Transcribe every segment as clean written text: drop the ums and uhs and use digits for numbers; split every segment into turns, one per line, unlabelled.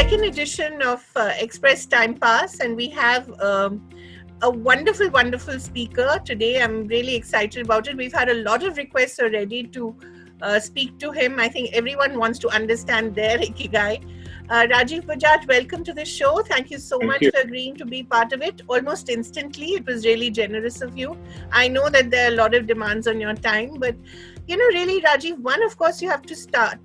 second edition of Express Time Pass, and we have a wonderful, wonderful speaker today. I'm really excited about it. We've had a lot of requests already to speak to him. I think everyone wants to understand their Ikigai. Rajiv Bajaj, welcome to the show. Thank you so much for agreeing to be part of it almost instantly. It was really generous of you. I know that there are a lot of demands on your time, but really, Rajiv, one, of course, you have to start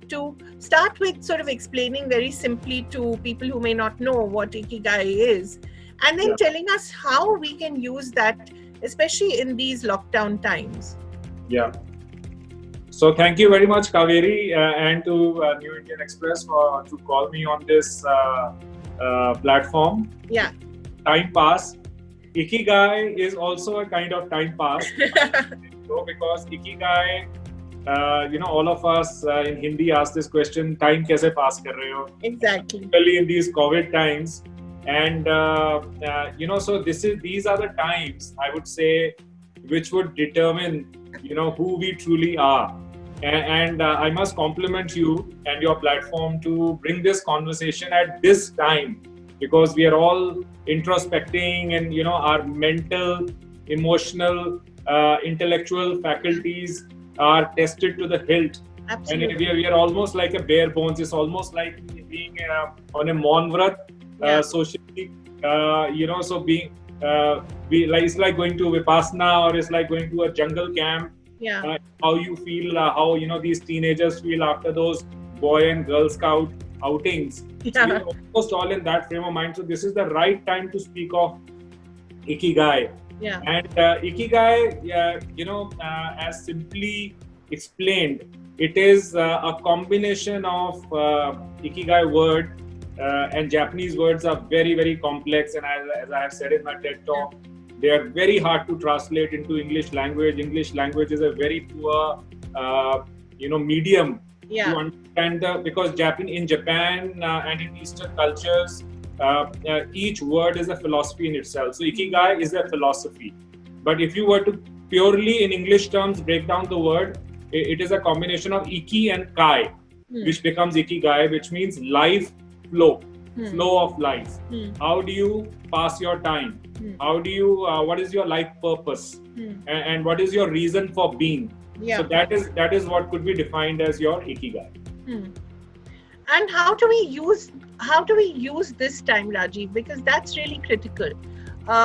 with sort of explaining very simply to people who may not know what Ikigai is, and then telling us how we can use that, especially in these lockdown times.
Yeah. So thank you very much, Kaveri, and to New Indian Express to call me on this platform.
Yeah.
Time pass. Ikigai is also a kind of time pass. Because Ikigai, all of us in Hindi ask this question, time kaise pass kar rahe ho?
Exactly.
Especially in these COVID times. And, so these are the times, I would say, which would determine, who we truly are. And I must compliment you and your platform to bring this conversation at this time, because we are all introspecting and, our mental, emotional, intellectual faculties are tested to the hilt.
Absolutely.
And we are almost like a bare bones. It's almost like being on a Maunvrat socially, so being it's like going to Vipassana, or it's like going to a jungle camp.
Yeah.
How you feel, how these teenagers feel after those boy and girl scout outings.
Yeah.
So we're almost all in that frame of mind. So this is the right time to speak of Ikigai.
Yeah.
And Ikigai, as simply explained, it is a combination of Ikigai word and Japanese words are very, very complex. And as I have said in my TED talk, they are very hard to translate into English language. English language is a very poor, medium to understand because in Japan and in Eastern cultures, each word is a philosophy in itself. So Ikigai is a philosophy. But if you were to purely in English terms break down the word, it is a combination of Iki and Kai, which becomes Ikigai, which means life flow. Flow of life. How do you pass your time? How do you what is your life purpose? And what is your reason for being? So that is what could be defined as your Ikigai.
And how do we use this time, Rajiv? Because that's really critical.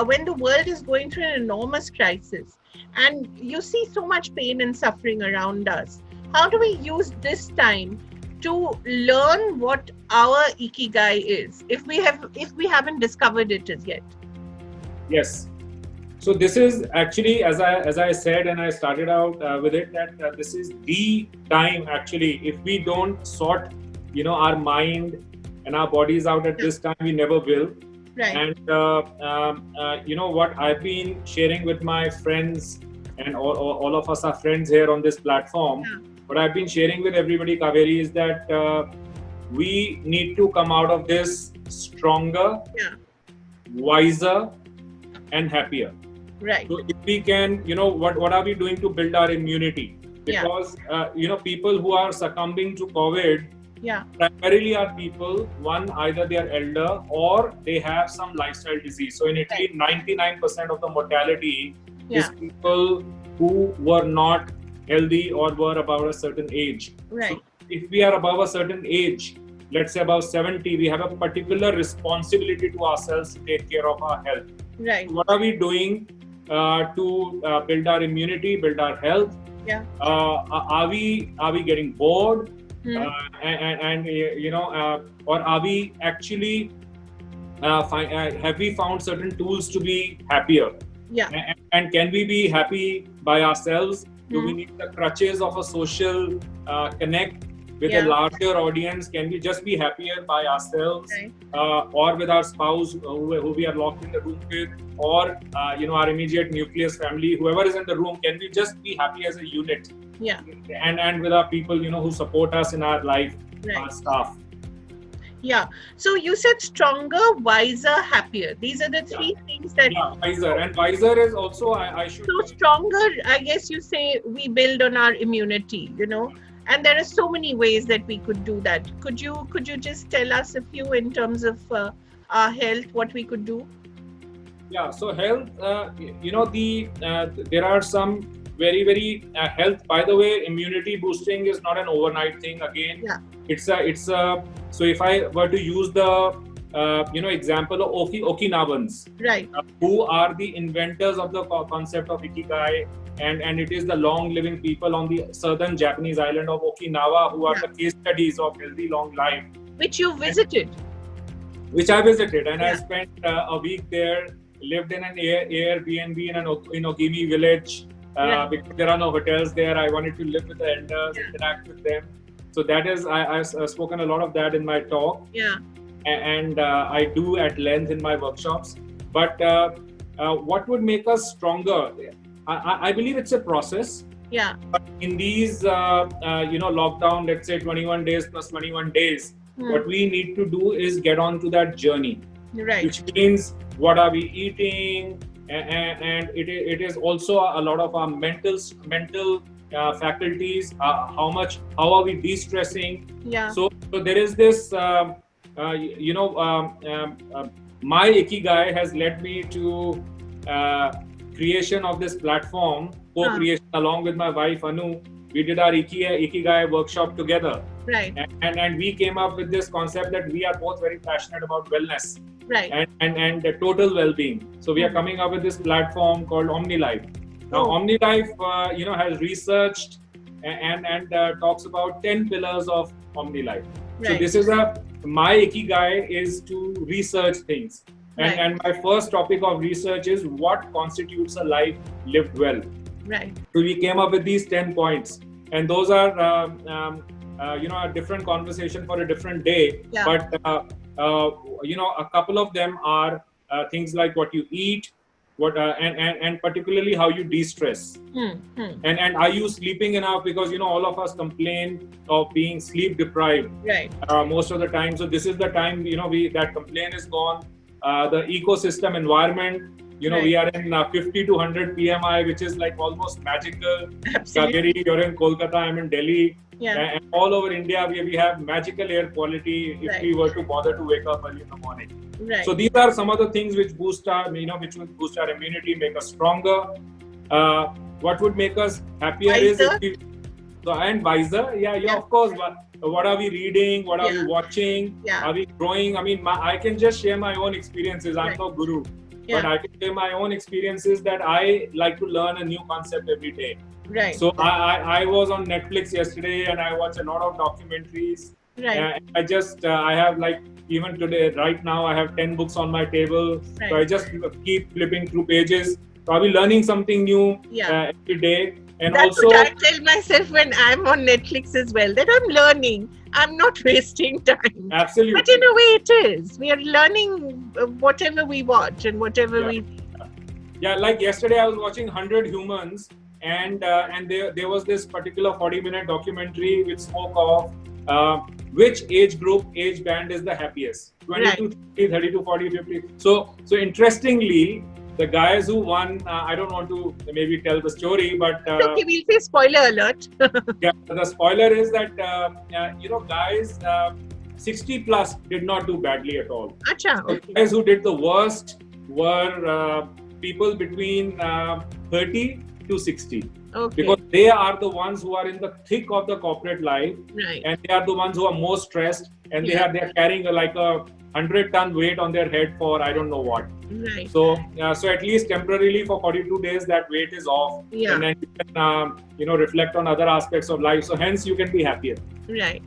When the world is going through an enormous crisis and you see so much pain and suffering around us, how do we use this time to learn what our Ikigai is, if we haven't discovered it as yet?
Yes. So this is actually, as I said, and I started out with it, that this is the time actually. If we don't sort, our mind and our bodies out at this time, we never will.
Right.
And what I've been sharing with my friends, and all of us are friends here on this platform. What I've been sharing with everybody, Kaveri, is that we need to come out of this stronger, wiser, and happier.
Right.
So if we can, what are we doing to build our immunity? Because, people who are succumbing to COVID primarily are people, one, either they are elder or they have some lifestyle disease. So in Italy, 99% of the mortality is people who were not healthy or were above a certain age.
Right.
So if we are above a certain age, let's say above 70, we have a particular responsibility to ourselves to take care of our health.
Right.
So what are we doing to build our immunity, build our health?
Yeah.
Are we getting bored? Or are we actually have we found certain tools to be happier?
Yeah.
And can we be happy by ourselves? Do we need the crutches of a social connect with a larger audience? Can we just be happier by ourselves, or with our spouse who we are locked in the room with, or our immediate nucleus family, whoever is in the room? Can we just be happy as a unit?
Yeah.
And with our people, who support us in our life, our staff.
Yeah. So you said stronger, wiser, happier. These are the three things that...
Yeah, wiser. And wiser is also, I should...
So stronger, I guess you say we build on our immunity, And there are so many ways that we could do that. Could you just tell us a few in terms of our health, what we could do?
Yeah, so health, there are some very health. By the way, immunity boosting is not an overnight thing. Again,
Yeah.
it's a. So if I were to use the example of Okinawans,
Right.
who are the inventors of the concept of Ikigai, and it is the long-living people on the southern Japanese island of Okinawa who are
Yeah.
the case studies of healthy long life,
Which you visited.
which I visited, and I
Yeah.
spent a week there. Lived in an Airbnb in Ogimi village.
Yeah.
Because there are no hotels there, I wanted to live with the elders,
Yeah.
interact with them. So that is, I've spoken a lot of that in my talk,
Yeah.
and I do at length in my workshops. But what would make us stronger? I believe it's a process.
Yeah.
But in these, lockdown, let's say 21 days plus 21 days, what we need to do is get on to that journey,
Right.
which means what are we eating, and it is also a lot of our mental faculties. How are we de-stressing?
Yeah.
So there is this, my Ikigai has led me to creation of this platform, co-creation along with my wife Anu. We did our Ikigai workshop together.
Right.
And we came up with this concept that we are both very passionate about wellness.
Right.
And the total well-being. So we are coming up with this platform called OmniLife. Now, OmniLife, has researched and talks about 10 pillars of OmniLife.
Right.
So this is my Ikigai is to research things. And my first topic of research is what constitutes a life lived well.
Right.
So we came up with these 10 points, and those are a different conversation for a different day.
Yeah.
But a couple of them are things like what you eat, and particularly how you de-stress. And are you sleeping enough? Because all of us complain of being sleep deprived.
Right.
Most of the time. So this is the time that complaint is gone. The ecosystem environment. We are in 50 to 100 PMI, which is like almost magical.
Absolutely.
Kageri, you're in Kolkata, I'm in Delhi.
Yeah.
And all over India, we have magical air quality if we were to bother to wake up early in the morning.
Right.
So these are some of the things which boost our, which will boost our immunity, make us stronger. What would make us happier is if we, and wiser. Yeah, of course. What are we reading? What are we watching?
Yeah.
Are we growing? I mean, I can just share my own experiences. I'm no guru.
Yeah.
But I can share my own experiences that I like to learn a new concept every day.
Right.
So I was on Netflix yesterday and I watched a lot of documentaries.
Right.
I have like, even today, right now, I have 10 books on my table.
Right.
So I just keep flipping through pages. So I'll be learning something new every day. And
that's
also,
what I tell myself when I'm on Netflix as well, that I'm learning. I'm not wasting time.
Absolutely.
But in a way it is. We are learning whatever we watch and whatever we...
Yeah, like yesterday I was watching 100 Humans and there was this particular 40-minute documentary which spoke of which age band is the happiest. 22, 30, 32, 40, 50. So interestingly, the guys who won, I don't want to maybe tell the story, but...
okay, we'll say spoiler alert.
Yeah, the spoiler is that, guys 60 plus did not do badly at all.
Achha,
okay. The guys who did the worst were people between 30 to 60.
Okay.
Because they are the ones who are in the thick of the corporate life.
Right.
And they are the ones who are most stressed. And they are carrying like a 100-ton weight on their head for I don't know what.
Right.
So at least temporarily for 42 days that weight is off, and then you can reflect on other aspects of life. So hence you can be happier.
Right.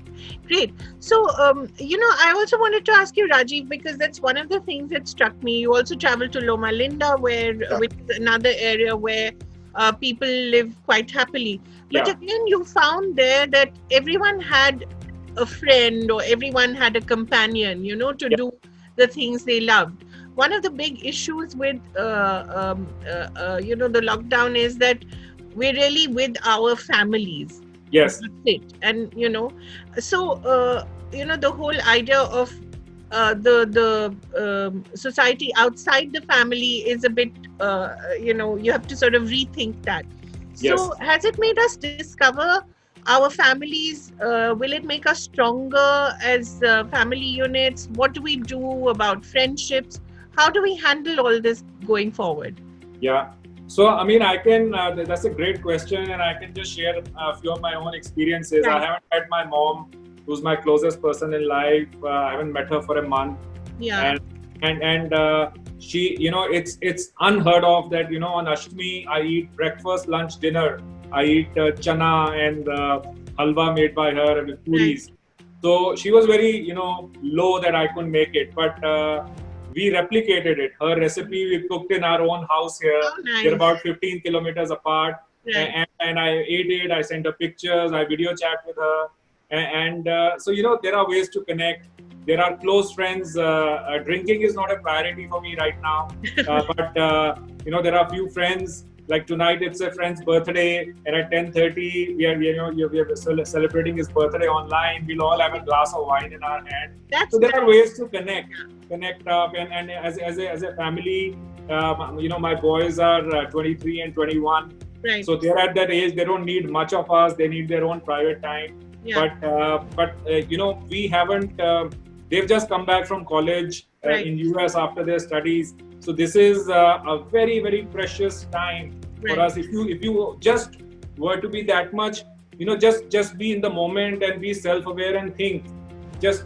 Great. So I also wanted to ask you, Rajiv, because that's one of the things that struck me. You also traveled to Loma Linda, which is another area where people live quite happily. But again, you found there that everyone had a friend or everyone had a companion, to do the things they loved. One of the big issues with the lockdown is that we're really with our families.
Yes.
That's it. And so the whole idea of the society outside the family is a bit you have to sort of rethink that. So has it made us discover our families, will it make us stronger as family units? What do we do about friendships? How do we handle all this going forward?
Yeah. So, I mean, I can, that's a great question, and I can just share a few of my own experiences.
Right.
I haven't met my mom, who's my closest person in life. I haven't met her for a month.
Yeah.
And she, it's unheard of that, on Ashtami, I eat breakfast, lunch, dinner. I eat chana and halwa made by her with puris.
Right.
So she was very, low that I couldn't make it. But we replicated it. Her recipe we cooked in our own house here.
Oh, nice.
We're about 15 kilometers apart.
Right.
And I ate it. I sent her pictures. I video chat with her. And so, there are ways to connect. There are close friends. Drinking is not a priority for me right now. But, there are a few friends. Like tonight, it's a friend's birthday, and at 10:30, we are celebrating his birthday online. We'll all have a glass of wine in our hand.
That's
So there are
nice.
ways to connect up, and as a family, my boys are 23 and 21.
Right.
So they're at that age. They don't need much of us. They need their own private time.
Yeah.
But we haven't. They've just come back from college
Right.
in US after their studies. So this is a very, very precious time
Right.
for us. If you just were to be that much, just be in the moment and be self-aware and think. Just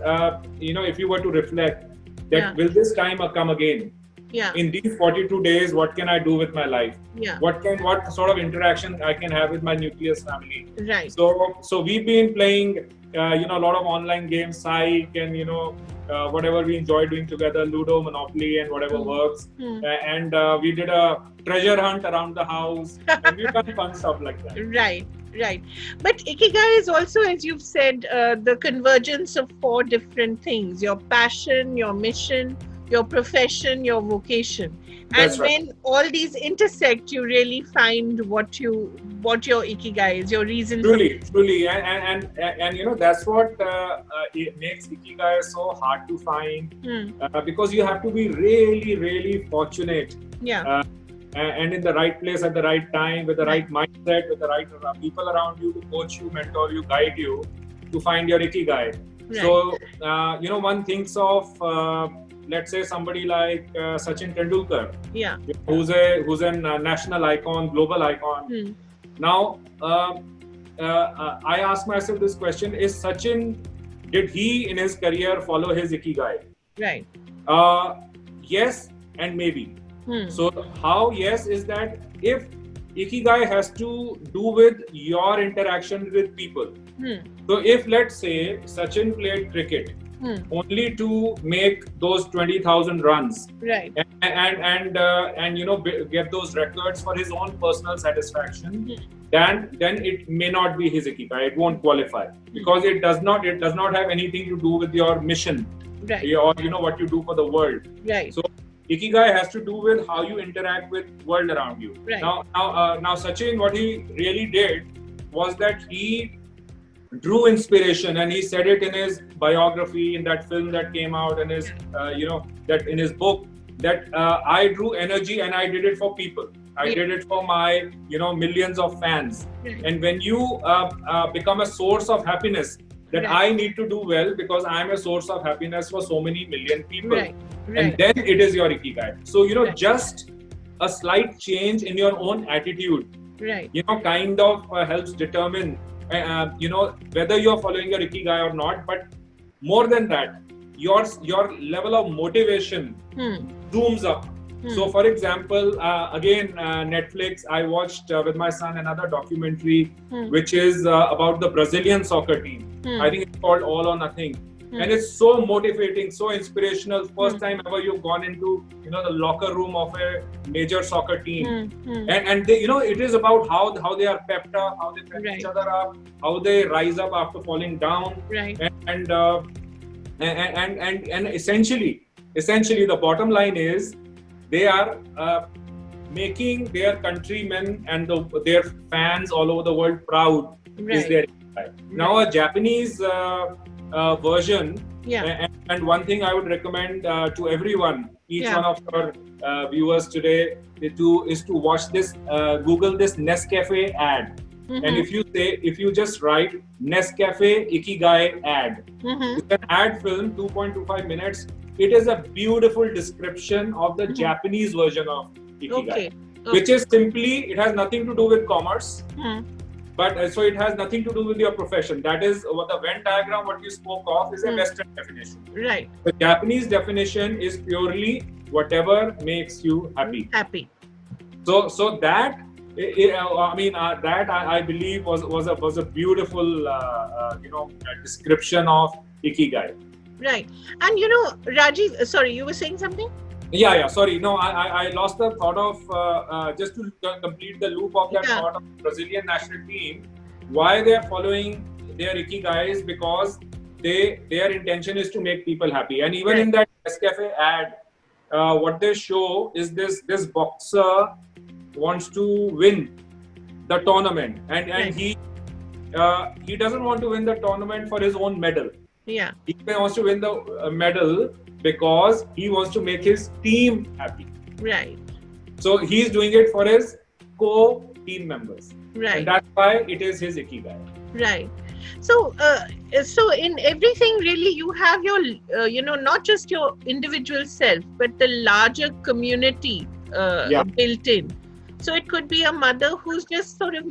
if you were to reflect that,
Yeah.
will this time come again?
Yeah.
In these 42 days, what can I do with my life?
Yeah.
What sort of interaction I can have with my nucleus family?
Right.
So we've been playing, a lot of online games, Psych, and whatever we enjoy doing together, Ludo, Monopoly, and whatever works. And we did a treasure hunt around the house, and we've done fun stuff like that.
Right. Right. But Ikigai is also, as you've said, the convergence of 4 different things: your passion, your mission, your profession, your vocation.
That's
And
right.
when all these intersect, you really find what your Ikigai is, your reason.
Truly, and that's what it makes Ikigai so hard to find, because you have to be really, really fortunate.
Yeah.
And in the right place at the right time, with the right mindset, with the right people around you to coach you, mentor you, guide you to find your Ikigai.
Right.
So, one thinks of, let's say, somebody like Sachin Tendulkar,
Yeah.
who's a national icon, global icon. Now, I ask myself this question: Is Sachin, did he in his career follow his Ikigai?
Right.
Yes, and maybe. So how yes is that if Ikigai has to do with your interaction with people. So if, let's say, Sachin played cricket only to make those 20,000 runs,
Right.
and get those records for his own personal satisfaction, then it may not be his Ikigai. It won't qualify, because it does not have anything to do with your mission,
Right.
or what you do for the world.
Right.
So Ikigai has to do with how you interact with world around you.
Right.
Now Sachin, what he really did was that he drew inspiration, and he said it in his biography, in that film that came out, and his that in his book, that I drew energy and I did it for people. I did it for my millions of fans.
Right.
And when you become a source of happiness, that
Right.
I need to do well because I am a source of happiness for so many million people.
Right.
And
Right.
then it is your Ikigai. So,
Right.
just a slight change in your own attitude,
Right.
kind of helps determine, whether you're following your Ikigai or not. But more than that, your level of motivation zooms up. So, for example, again, Netflix, I watched with my son another documentary, which is about the Brazilian soccer team. I think it's called All or Nothing. And it's so motivating, so inspirational. First time ever you've gone into, the locker room of a major soccer team. And they, it is about how they are pepped up, how they pep
Right.
each other up, how they rise up after falling down.
Right.
And essentially the bottom line is, they are making their countrymen and their fans all over the world proud. Is
Right.
their Ikigai. Now a Japanese version,
Yeah.
and one thing I would recommend to everyone, each
Yeah.
one of our viewers today, is to watch this, Google this Nescafe ad. And if you just write Nescafe Ikigai ad, it's an ad film, 2.25 minutes. It is a beautiful description of the Japanese version of Ikigai, which is simply, it has nothing to do with commerce, but so it has nothing to do with your profession. That is what the Venn diagram, what you spoke of, is a Western definition.
Right.
The Japanese definition is purely whatever makes you happy. So that, that I believe was a beautiful description of Ikigai.
Right. And Rajiv, sorry, you were saying something?
Yeah. Sorry. No, I lost the thought of, just to complete the loop of that thought of the Brazilian national team. Why they are following their Ikigai is because their intention is to make people happy. And even in that Nescafe ad, what they show is this boxer wants to win the tournament, and he doesn't want to win the tournament for his own medal.
Yeah.
He wants to win the medal because he wants to make his team happy.
Right.
So he's doing it for his co-team members.
Right.
And that's why it is his Ikigai.
Right. So in everything, really, you have your, not just your individual self, but the larger community built in. So it could be a mother who's just sort of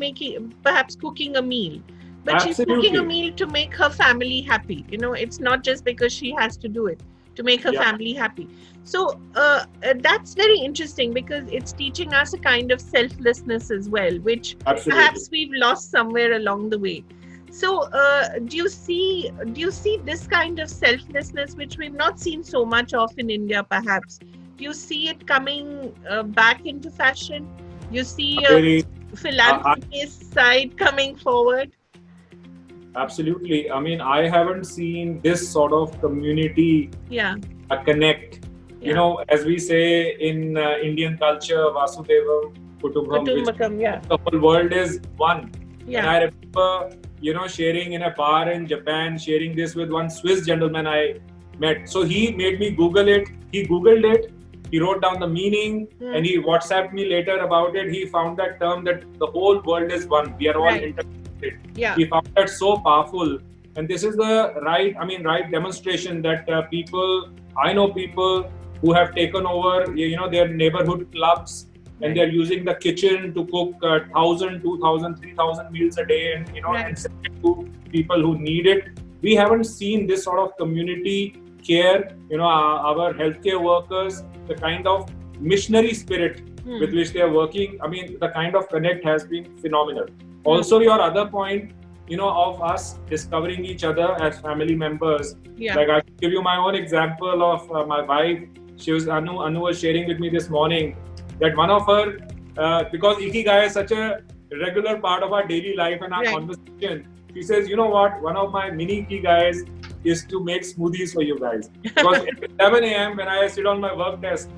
perhaps cooking a meal. But she's cooking a meal to make her family happy. It's not just because she has to do it to make her family happy. So that's very interesting because it's teaching us a kind of selflessness as well, which perhaps we've lost somewhere along the way. So do you see this kind of selflessness, which we've not seen so much of in India, perhaps? Do you see it coming back into fashion? You see a philanthropist side coming forward?
Absolutely. I mean, I haven't seen this sort of community connect. As we say in Indian culture, Vasudevam Kutumbakam, the whole world is one. And I remember, sharing in a bar in Japan, sharing this with one Swiss gentleman I met. So he made me Google it. He Googled it. He wrote down the meaning and he WhatsApped me later about it. He found that term that the whole world is one. We are all interconnected. He found that so powerful. And this is the right demonstration that I know people who have taken over, their neighborhood clubs and they're using the kitchen to cook 1,000, 2,000, 3,000 meals a day and, and send it to people who need it. We haven't seen this sort of community care, our healthcare workers, the kind of missionary spirit with which they are working. I mean, the kind of connect has been phenomenal. Also, your other point, of us discovering each other as family members. Like I'll give you my own example of my wife. She was Anu was sharing with me this morning that one of her, because Ikigai is such a regular part of our daily life and our conversation, she says, you know what, one of my mini Ikigais is to make smoothies for you guys. Because at 11 a.m. when I sit on my work desk,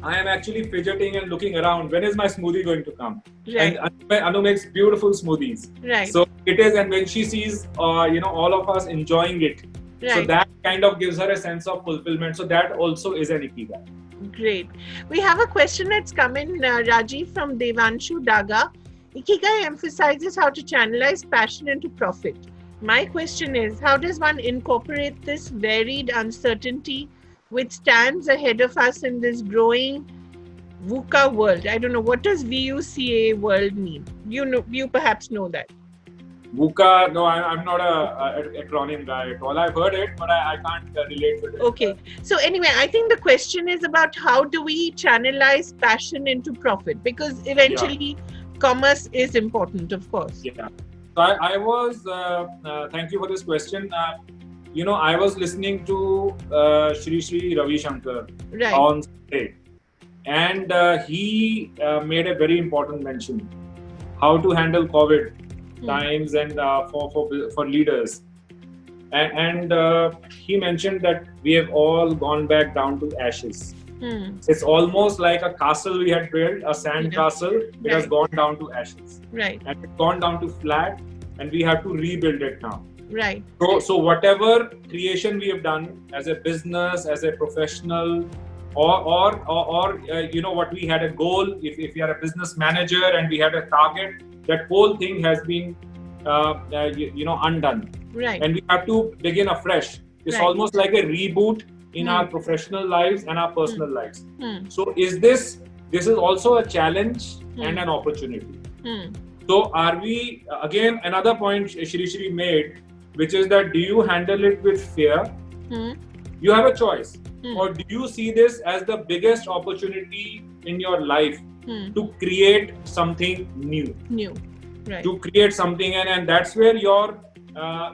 I am actually fidgeting and looking around. When is my smoothie going to come? And Anu makes beautiful smoothies. So it is, and when she sees, all of us enjoying it, so that kind of gives her a sense of fulfillment. So that also is an Ikigai.
Great. We have a question that's come in, Rajiv, from Devanshu Daga. Ikigai emphasizes how to channelize passion into profit. My question is, how does one incorporate this varied uncertainty which stands ahead of us in this growing VUCA world? I don't know, what does VUCA world mean? You perhaps know that.
VUCA, no, I'm not an acronym guy at all. I've heard it, but I can't relate with it.
Okay. So anyway, I think the question is about how do we channelize passion into profit? Because eventually commerce is important, of course.
Yeah. So I was, thank you for this question. I was listening to Sri Ravi Shankar on Sunday, and he made a very important mention: how to handle COVID times and for leaders. And he mentioned that we have all gone back down to ashes. It's almost like a castle we had built, a sand castle. It has gone down to ashes. And it's gone down to flat, and we have to rebuild it now. So whatever creation we have done as a business, as a professional, or you know, what we had a goal. If you are a business manager and we had a target, that whole thing has been you know, undone,
Right.
and we have to begin afresh. It's
Right.
almost like a reboot in our professional lives and our personal lives. So this is also a challenge and an opportunity. So are we, again, another point Shri made, which is that, do you handle it with fear? You have a choice. Or do you see this as the biggest opportunity in your life to create something new?
Right.
To create something, and that's where your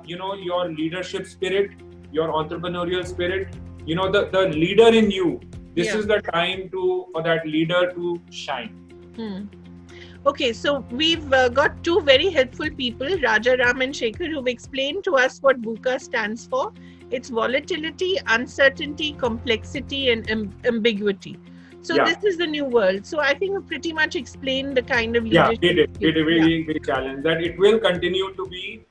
you know, your leadership spirit, your entrepreneurial spirit, you know, the leader in you, this is the time for that leader to shine.
Okay, so we've got two very helpful people, Raja Ram and Shekhar, who've explained to us what VUCA stands for. It's volatility, uncertainty, complexity, and ambiguity. So this is the new world. So I think we've pretty much explained the kind of leadership.
Yeah, it is very challenge that it will continue to be.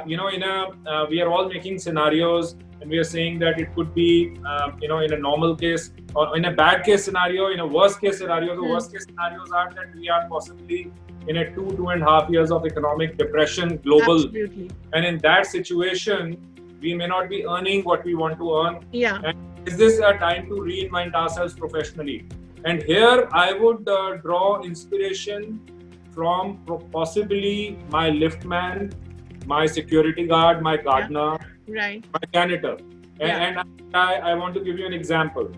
You know, we are all making scenarios, and we are saying that it could be, you know, in a normal case or in a bad case scenario, in a worst case scenario. The worst case scenarios are that we are possibly in a 2.5 years of economic depression, global.
Absolutely.
And in that situation, we may not be earning what we want to earn.
Yeah.
And is this a time to reinvent ourselves professionally? And here I would draw inspiration from possibly my liftman, my security guard, my gardener,
right,
my janitor. And I want to give you an example,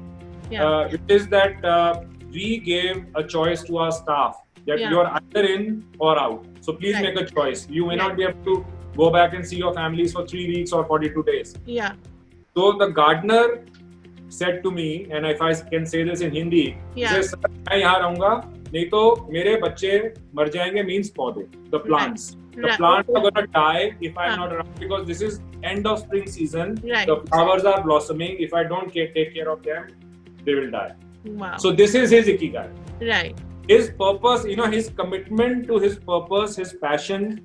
which is that we gave a choice to our staff that you're either in or out. So please make a choice. You may not be able to go back and see your families for 3 weeks or 42 days.
Yeah.
So the gardener said to me, and if I can say this in Hindi, he says, मैं यहाँ रहूँगा, नहीं तो मेरे बच्चे मर जाएंगे, means पौधे, the plants. The plants are gonna die if I'm not around, because this is end of spring season. The flowers are blossoming. If I don't take care of them, they will die.
Wow.
So this is his ikigai.
Right.
His purpose, you know, his commitment to his purpose, his passion,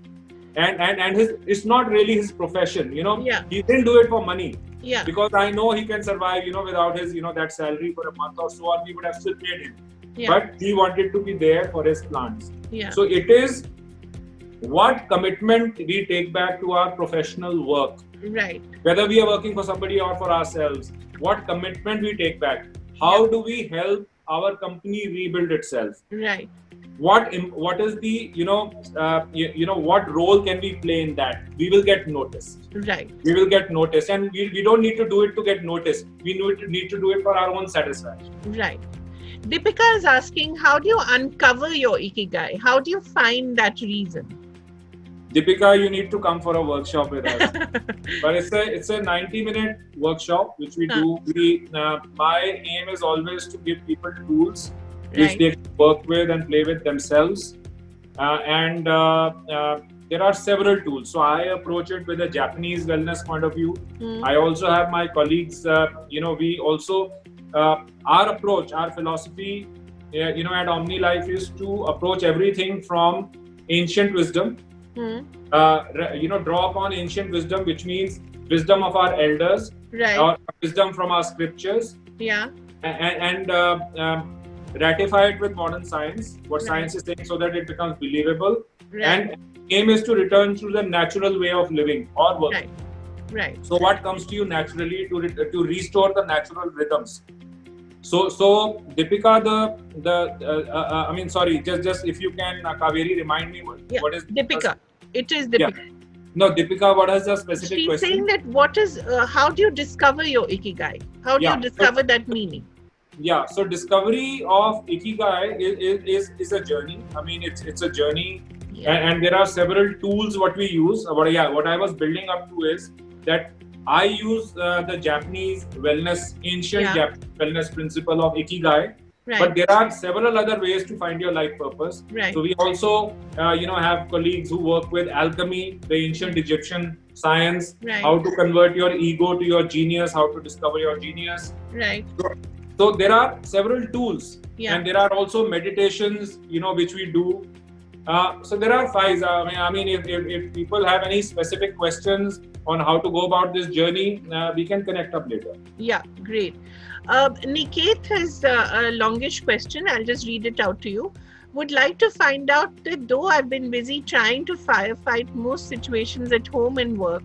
and his, it's not really his profession, you know. He didn't do it for money.
Yeah.
Because I know he can survive, you know, without his, you know, that salary for a month or so, or we would have still paid him. But he wanted to be there for his plants. So it is what commitment we take back to our professional work.
Right.
Whether we are working for somebody or for ourselves, what commitment we take back. How do we help our company rebuild itself?
Right.
What is the, you know, what role can we play in that? We will get noticed.
Right.
We will get noticed, and we don't need to do it to get noticed. We need to do it for our own satisfaction.
Right. Deepika is asking, how do you uncover your ikigai? How do you find that reason?
Deepika, you need to come for a workshop with us. But it's a 90-minute workshop which we do. My aim is always to give people tools which they can work with and play with themselves. And there are several tools. So I approach it with a Japanese wellness point of view. I also have my colleagues, you know, we also, our approach, our philosophy, you know, at OmniLife is to approach everything from ancient wisdom. You know, draw upon ancient wisdom, which means wisdom of our elders, or wisdom from our scriptures, and ratify it with modern science, what science is saying, so that it becomes believable. And aim is to return to the natural way of living or working.
Right.
So what comes to you naturally to restore the natural rhythms. So Deepika, I mean, sorry, just if you can, Kaveri, remind me what is
Deepika? It is Deepika.
No, Deepika, what is the specific question?
She's saying that what is, how do you discover your ikigai? How do you discover that meaning?
Yeah, so discovery of ikigai is a journey. I mean, it's a journey, and there are several tools what we use. What I was building up to is that I use the Japanese wellness, ancient Japanese wellness principle of ikigai. But there are several other ways to find your life purpose. So we also, you know, have colleagues who work with alchemy, the ancient Egyptian science, how to convert your ego to your genius, how to discover your genius. So there are several tools, and there are also meditations, you know, which we do. So there are 5. I mean, if people have any specific questions, on how to go about this journey, we can connect up later.
Yeah, great. Niket has a longish question. I'll just read it out to you. Would like to find out that though I've been busy trying to firefight most situations at home and work,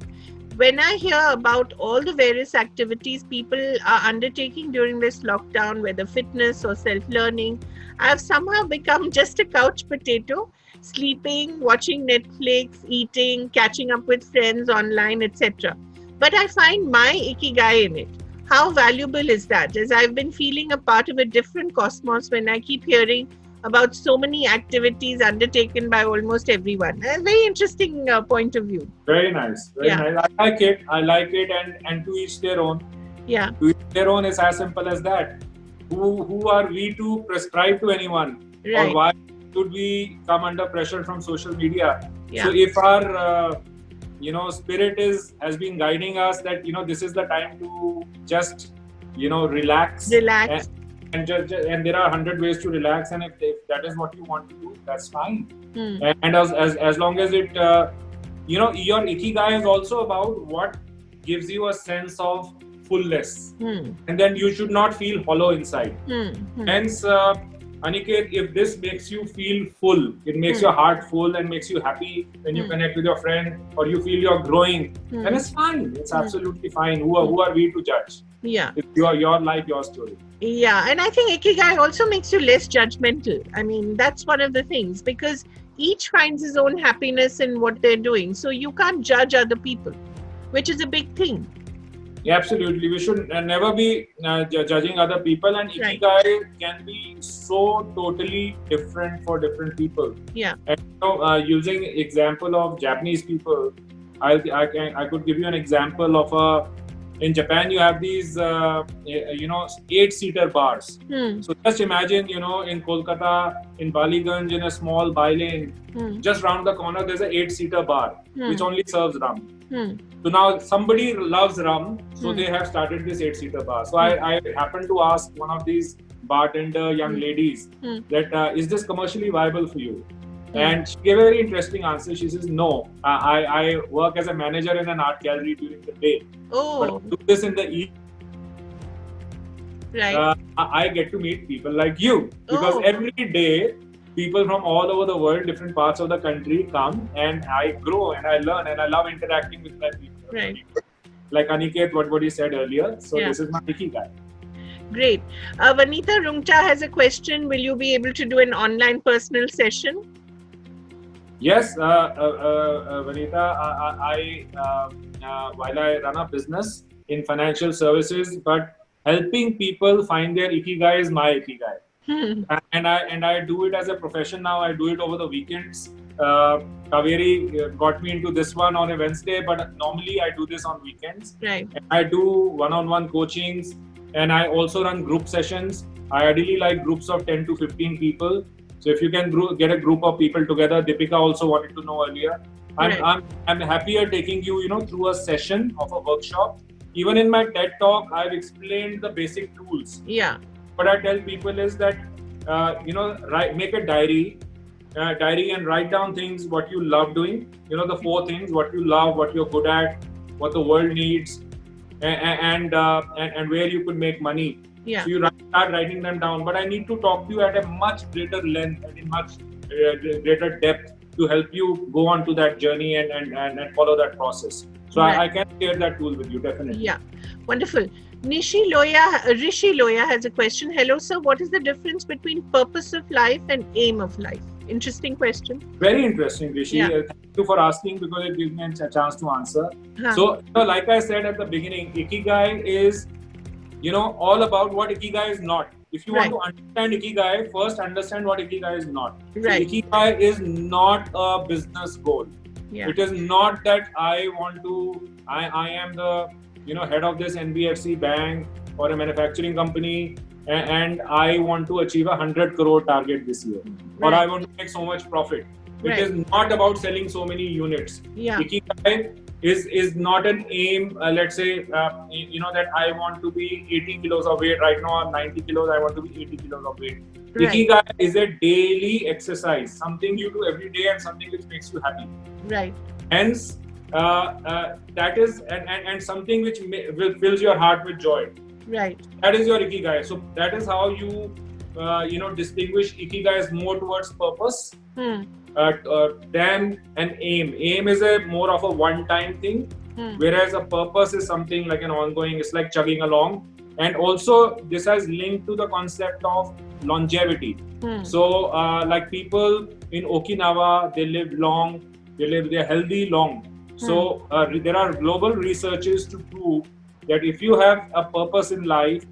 when I hear about all the various activities people are undertaking during this lockdown, whether fitness or self-learning, I've somehow become just a couch potato, sleeping, watching Netflix, eating, catching up with friends online, etc. But I find my ikigai in it. How valuable is that? As I've been feeling a part of a different cosmos when I keep hearing about so many activities undertaken by almost everyone. A very interesting point of view.
Very nice. Very nice. I like it, and to each their own.
Yeah.
To each their own is as simple as that. Who are we to prescribe to anyone?
Right.
Or why should we come under pressure from social media?
Yeah.
So if our spirit has been guiding us that this is the time to just relax. And there are 100 ways to relax, and if that is what you want to do, that's fine. And as long as it your ikigai is also about what gives you a sense of fullness, and then you should not feel hollow inside. Hence, Aniket, if this makes you feel full, it makes your heart full and makes you happy when you connect with your friend, or you feel you're growing, then it's fine. It's absolutely fine. Who are we to judge?
Yeah.
It's your life, your story.
Yeah, and I think ikigai also makes you less judgmental. I mean, that's one of the things, because each finds his own happiness in what they're doing. So you can't judge other people, which is a big thing.
Yeah, absolutely. We should never be judging other people, and ikigai can be so totally different for different people.
Yeah.
And using example of Japanese people, I could give you an example of in Japan, you have these 8-seater bars. So just imagine, in Kolkata, in Baliganj, in a small by-lane, just round the corner, there's an 8-seater bar which only serves rum. So now somebody loves rum, so they have started this 8-seater bar. So I happened to ask one of these bartender young ladies that is this commercially viable for you? And she gave a very interesting answer. She says, no, I work as a manager in an art gallery during the day.
Oh.
But I do this in the evening.
Right.
I get to meet people like you, because every day people from all over the world, different parts of the country come, and I grow and I learn, and I love interacting with my people.
Right.
Like Aniket, what he said earlier. So this is my ikigai.
Great. Vanita Rungta has a question. Will you be able to do an online personal session?
Yes, Vanita, while I run a business in financial services, but helping people find their ikigai is my ikigai. And I do it as a profession now. I do it over the weekends. Kaveri got me into this one on a Wednesday, but normally I do this on weekends.
Right.
And I do one-on-one coachings, and I also run group sessions. I ideally like groups of 10 to 15 people. So if you can get a group of people together, Deepika also wanted to know earlier. I'm happier taking you, through a session of a workshop. Even in my TED talk, I've explained the basic tools.
Yeah.
What I tell people is that, make a diary and write down things what you love doing. The 4 things: what you love, what you're good at, what the world needs, and where you could make money.
Yeah.
So you start writing them down. But I need to talk to you at a much greater length and in much greater depth to help you go on to that journey and follow that process. So I can share that tool with you, definitely.
Yeah, wonderful. Rishi Loya has a question. Hello, sir. What is the difference between purpose of life and aim of life? Interesting question.
Very interesting, Rishi.
Yeah.
Thank you for asking, because it gives me a chance to answer.
Huh.
So, like I said at the beginning, ikigai is, all about what ikigai is not. If you want to understand ikigai, first understand what ikigai is not.
Right.
So ikigai is not a business goal.
Yeah.
It is not that I am the head of this NBFC bank or a manufacturing company, and I want to achieve 100 crore target this year, or I want to make so much profit. It is not about selling so many units.
Yeah.
Ikigai is not an aim. Let's say that I want to be 80 kilos of weight. Right now I'm 90 kilos. I want to be 80 kilos of weight. Right. Ikigai is a daily exercise, something you do every day and something which makes you happy.
Right.
Hence, that is and something which will fills your heart with joy.
Right.
That is your ikigai. So that is how you distinguish ikigai as more towards purpose than an aim. Aim is a more of a one-time thing, whereas a purpose is something like an ongoing. It's like chugging along, and also this has linked to the concept of longevity. So like people in Okinawa, they live long, they're healthy long. So there are global researches to prove that if you have a purpose in life,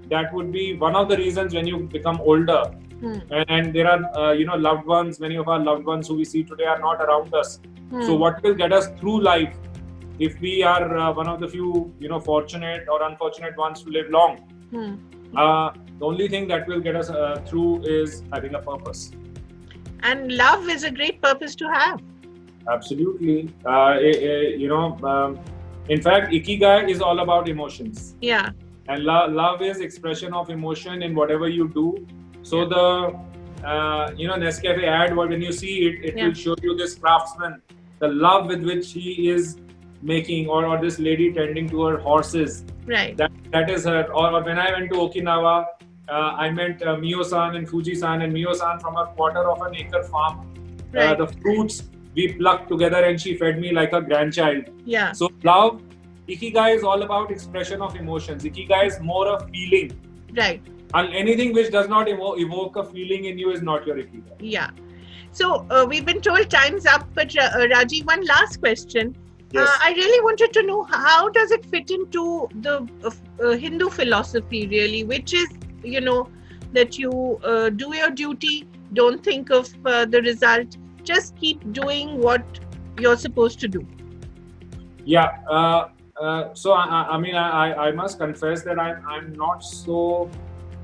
that would be one of the reasons when you become older. And there are loved ones, many of our loved ones who we see today are not around us. So what will get us through life if we are one of the few fortunate or unfortunate ones to live long? The only thing that will get us through is having a purpose.
And love is a great purpose to have.
Absolutely. In fact, ikigai is all about emotions.
Yeah.
And love is expression of emotion in whatever you do. So the Nescafe ad, when you see it, it will show you this craftsman, the love with which he is making, or this lady tending to her horses.
Right.
That is her. Or when I went to Okinawa, I met Mio-san and Fuji-san, and Mio-san from a quarter of an acre farm.
Right.
The fruits we plucked together, and she fed me like a grandchild.
Yeah.
So love, ikigai is all about expression of emotions. Ikigai is more a feeling.
Right.
And anything which does not evoke a feeling in you is not your ikigai.
Yeah. So we've been told time's up, but Rajiv, one last question.
Yes.
I really wanted to know, how does it fit into the Hindu philosophy, really, which is, that you do your duty, don't think of the result, just keep doing what you're supposed to do.
Yeah. So I must confess that I'm not so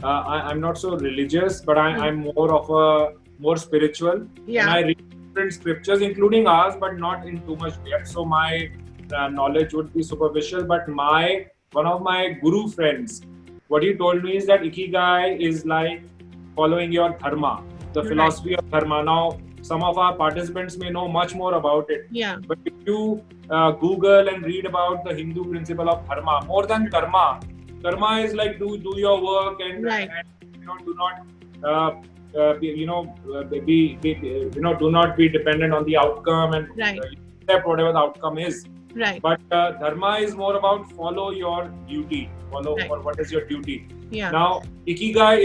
religious, but I'm more spiritual.
Yeah.
And I read different scriptures, including ours, but not in too much depth. So my knowledge would be superficial. But one of my guru friends, what he told me is that ikigai is like following your dharma, the philosophy of dharma. Now, some of our participants may know much more about it.
Yeah.
But if you Google and read about the Hindu principle of dharma, more than karma is like do your work and do not do not be dependent on the outcome and accept whatever the outcome is.
Right.
But dharma is more about follow your duty, or what is your duty.
Yeah.
Now ikigai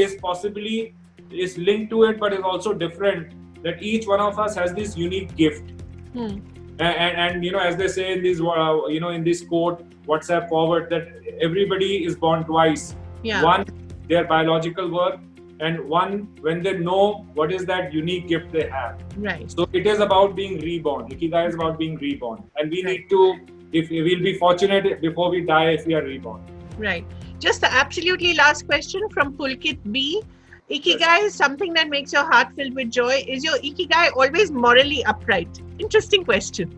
is linked to it, but is also different. That each one of us has this unique gift. And as they say in this in this quote, WhatsApp forward, that everybody is born twice.
Yeah.
One, their biological birth, and one when they know what is that unique gift they have.
Right.
So it is about being reborn. Ikigai is about being reborn, and we need to, if we'll be fortunate before we die, if we are reborn.
Right. Just the absolutely last question from Pulkit B. Ikigai is something that makes your heart filled with joy. Is your ikigai always morally upright? Interesting question.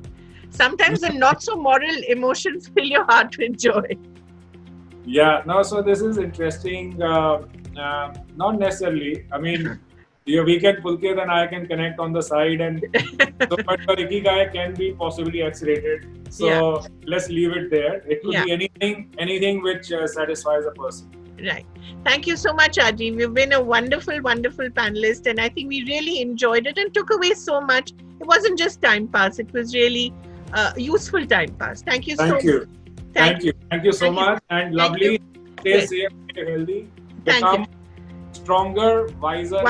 Sometimes the not so moral emotions fill your heart with joy.
Yeah, no, so this is interesting. Not necessarily. I mean, we can Pulkit and I can connect on the side, and so, but your ikigai can be possibly X-rated. So let's leave it there. It could be anything which satisfies a person.
Right. Thank you so much, Rajiv. You've been a wonderful, wonderful panelist, and I think we really enjoyed it and took away so much. It wasn't just time pass; it was really useful time pass. Thank you so much.
Thank you so much, and lovely. Stay safe, stay healthy. Become stronger, wiser.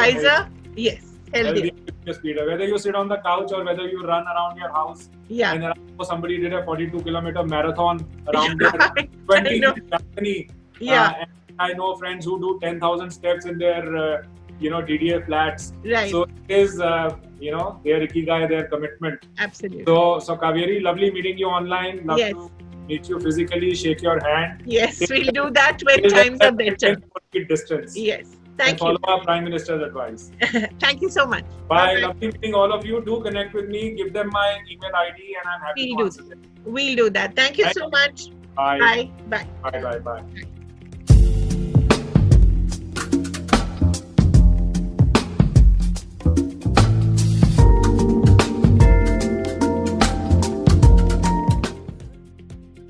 Yes, healthier.
Whether you sit on the couch or whether you run around your house.
Yeah.
And somebody did a 42-kilometer marathon around there. 20 in Germany.
Yeah.
And I know friends who do 10,000 steps in their DDA flats.
Right.
So it is their ikigai, their commitment.
Absolutely.
So Kaveri, lovely meeting you online. Love to meet you physically, shake your hand.
Yes, we'll do that when times are better.
Distance.
Yes. Thank you.
Follow our Prime Minister's advice.
Thank you so much.
Bye. Lovely meeting all of you. Do connect with me. Give them my email ID and I'm happy to answer them.
We'll do that. Thank you so much.
Bye.
Bye.
Bye.